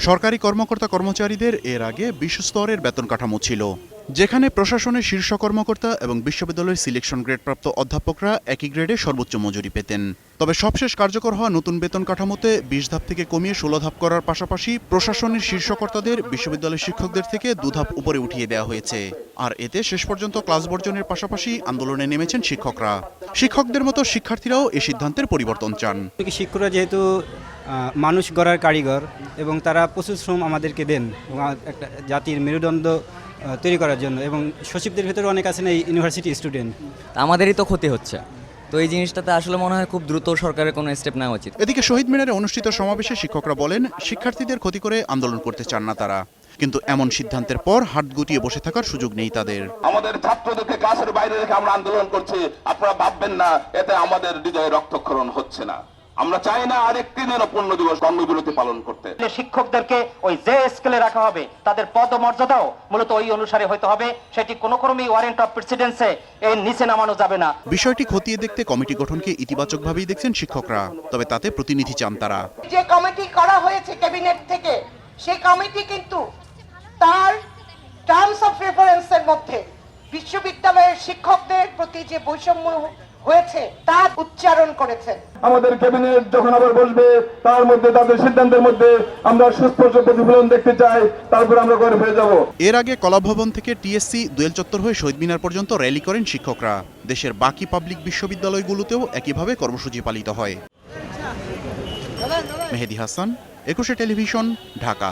সরকারি কর্মকর্তা কর্মচারীদের এর আগে বিশেষ স্তরের বেতন কাঠামো ছিল, যেখানে প্রশাসনের শীর্ষ কর্মকর্তা এবং বিশ্ববিদ্যালয়ের সিলেকশন গ্রেডপ্রাপ্ত অধ্যাপকরা একই গ্রেডে সর্বোচ্চ মজুরি পেতেন। তবে সবশেষ কার্যকর হওয়া নতুন বেতন কাঠামোতে 20 ধাপ থেকে কমিয়ে 16 ধাপ করার পাশাপাশি প্রশাসনের শীর্ষকর্তাদের বিশ্ববিদ্যালয়ের শিক্ষকদের থেকে 2 ধাপ উপরে উঠিয়ে দেওয়া হয়েছে। আর এতে শেষ পর্যন্ত ক্লাস বর্জনের পাশাপাশি আন্দোলনে নেমেছেন শিক্ষকরা। শিক্ষকদের মতো শিক্ষার্থীরাও এই সিদ্ধান্তের পরিবর্তন চান। শিক্ষকরা যেহেতু মানুষ গড়ার কারিগর এবং তারা প্রচুর শ্রম আমাদেরকে দেন একটা জাতির মেরুদণ্ড তৈরি করার জন্য, এবং সচিবদের ভেতরে অনেক আছেন এই ইউনিভার্সিটি স্টুডেন্ট। আমাদেরই তো ক্ষতি হচ্ছে, তো এই জিনিসটাতে আসলে মনে হয় খুব দ্রুত সরকারের কোনো স্টেপ নেওয়া উচিত। এদিকে শহীদ মিনারে অনুষ্ঠিত সমাবেশে শিক্ষকরা বলেন, শিক্ষার্থীদের ক্ষতি করে আন্দোলন করতে চান না তারা, কিন্তু এমন সিদ্ধান্তের পর হাত গুটিয়ে বসে থাকার সুযোগ নেই তাদের। আমাদের ছাত্রদেরকে ক্লাসের বাইরে রেখে আমরা আন্দোলন করছি, আপনারা ভাববেন না এতে আমাদের হৃদয়ে রক্তক্ষরণ হচ্ছে না। আমরা চাই না আরেকটি দিন পূর্ণ দিবস কর্মবিরতি পালন করতে। শিক্ষকদেরকে ওই যে স্কেলে রাখা হবে, তাদের পদমর্যাদাও মূলত ওই অনুসারে হতে হবে। সেটি কোনো ক্রমেই ওয়ারেন্ট অফ প্রেসিডেন্সে এর নিচে নামানো যাবে না। বিষয়টি খতিয়ে দেখতে কমিটি গঠনকে ইতিবাচকভাবেই দেখছেন শিক্ষকরা, তবে তাতে প্রতিনিধি চান তারা। যে কমিটি করা হয়েছে ক্যাবিনেট থেকে, সেই কমিটি কিন্তু তার টার্মস অফ রেফারেন্সের মধ্যে বিশ্ববিদ্যালয়ের শিক্ষকদের প্রতি যে বৈষম্য হয়েছে তা উচ্চারণ করেছেন। আমাদের ক্যাবিনেট যখন আবার বসবে, তার মধ্যে তাদের সিদ্ধান্তের মধ্যে আমরা সুস্পষ্ট প্রতিফলন দেখতে চাই, তারপর আমরা ঘরে ফিরে যাব। এর আগে কলাভবন থেকে টিএসসি, দোয়েল চত্বর হয়ে শহীদ মিনার পর্যন্ত র্যালি করেন শিক্ষকরা। দেশের বাকি পাবলিক বিশ্ববিদ্যালয়গুলোতেও একইভাবে কর্মসূচি পালিত হয়। মেহেদী হাসান, 21 টেলিভিশন, ঢাকা।